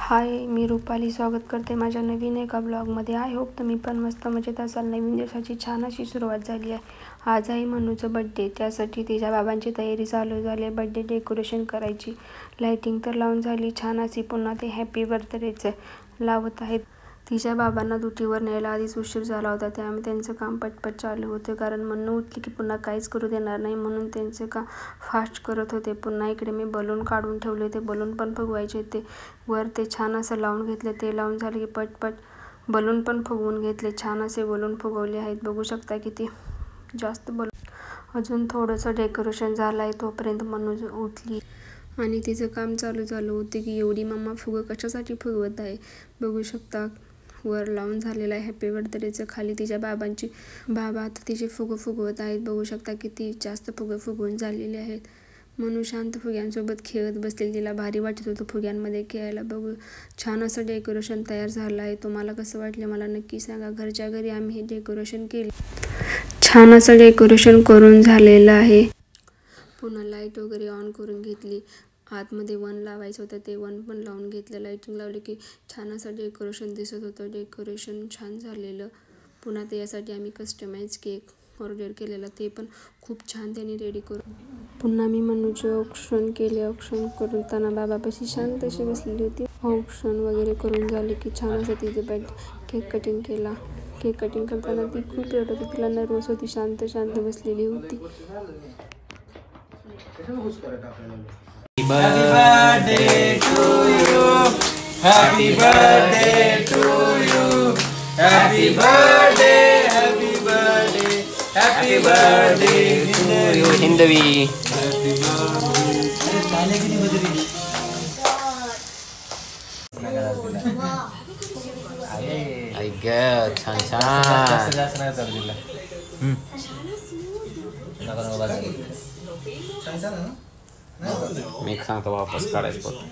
हाय, मी रुपाली स्वागत करते माझ्या नवीन एका ब्लॉगमध्ये. आय होप तुम्ही पण मस्त मजेत असाल. नवीन दिवसाची छान अशी सुरुवात झाली आहे. आज आहे मनूचं बड्डे. त्यासाठी तिच्या बाबांची तयारी चालू झाली आहे. बड्डे डेकोरेशन करायची. लाईटिंग तर लावून झाली छान अशी. पुन्हा ते हॅपी बर्थडेचं लावत आहेत. तिच्या बाबांना ड्युटीवर न्यायला आधीच उशीर झाला होता, त्यामुळे त्यांचं काम पटपट चालू होते. कारण मनू उठली की पुन्हा काहीच करू देणार नाही म्हणून त्यांचे काम फास्ट करत होते. पुन्हा इकडे मी बलून काढून ठेवले होते. बलून पण फुगवायचे होते. वर ते छान असं लावून घेतले. ते लावून झाले की पटपट बलून पण फुगवून घेतले. छान असे बलून फुगवले आहेत. बघू शकता किती जास्त बलून. अजून थोडंसं डेकोरेशन झालं आहे. तोपर्यंत मनू उठली आणि तिचं काम चालू झालं होते की एवढी मम्मा फुगं कशासाठी फुगवत आहे. बघू शकता वर लावून झालेलं आहे हॅपी बर्थडेचं. खाली तिच्या बाबा आता तिचे फुगं फुगवत आहेत. बघू शकता किती जास्त फुगं फुगवून झालेले आहेत. मनू शांत फुग्यांसोबत खेळत बसलेली. तिला भारी वाटत होतं फुग्यांमध्ये खेळायला. बघू छान असं डेकोरेशन तयार झालं आहे. तुम्हाला कसं वाटलं मला नक्की सांगा. घरच्या घरी आम्ही हे डेकोरेशन केले. छान असं डेकोरेशन करून झालेलं आहे. पुन्हा लाईट वगैरे ऑन करून घेतली. आतमध्ये वन लावायचं होतं ते वन पण लावून घेतलं. लाईटिंग लावली की छान असं डेकोरेशन दिसत होतं. डेकोरेशन छान झालेलं. पुन्हा त्यासाठी आम्ही कस्टमाइज केक ऑर्डर केलेला. ते पण खूप छान त्यांनी रेडी करून. पुन्हा मी मनूचे औक्षण केले. औक्षण करताना बाबापाशी शांत अशी बसलेली होती. औक्षण वगैरे करून झाले की छान असं तिचे केक कटिंग केला. केक कटिंग करताना ती खूप रडत होती. तिला नर्वस होती. शांत बसलेली होती. Happy birthday to you. Happy birthday to you. Happy birthday, happy birthday, happy birthday to you. Hindavi. Happy birthday. I get छान मी सांगतो वापस काढायचं.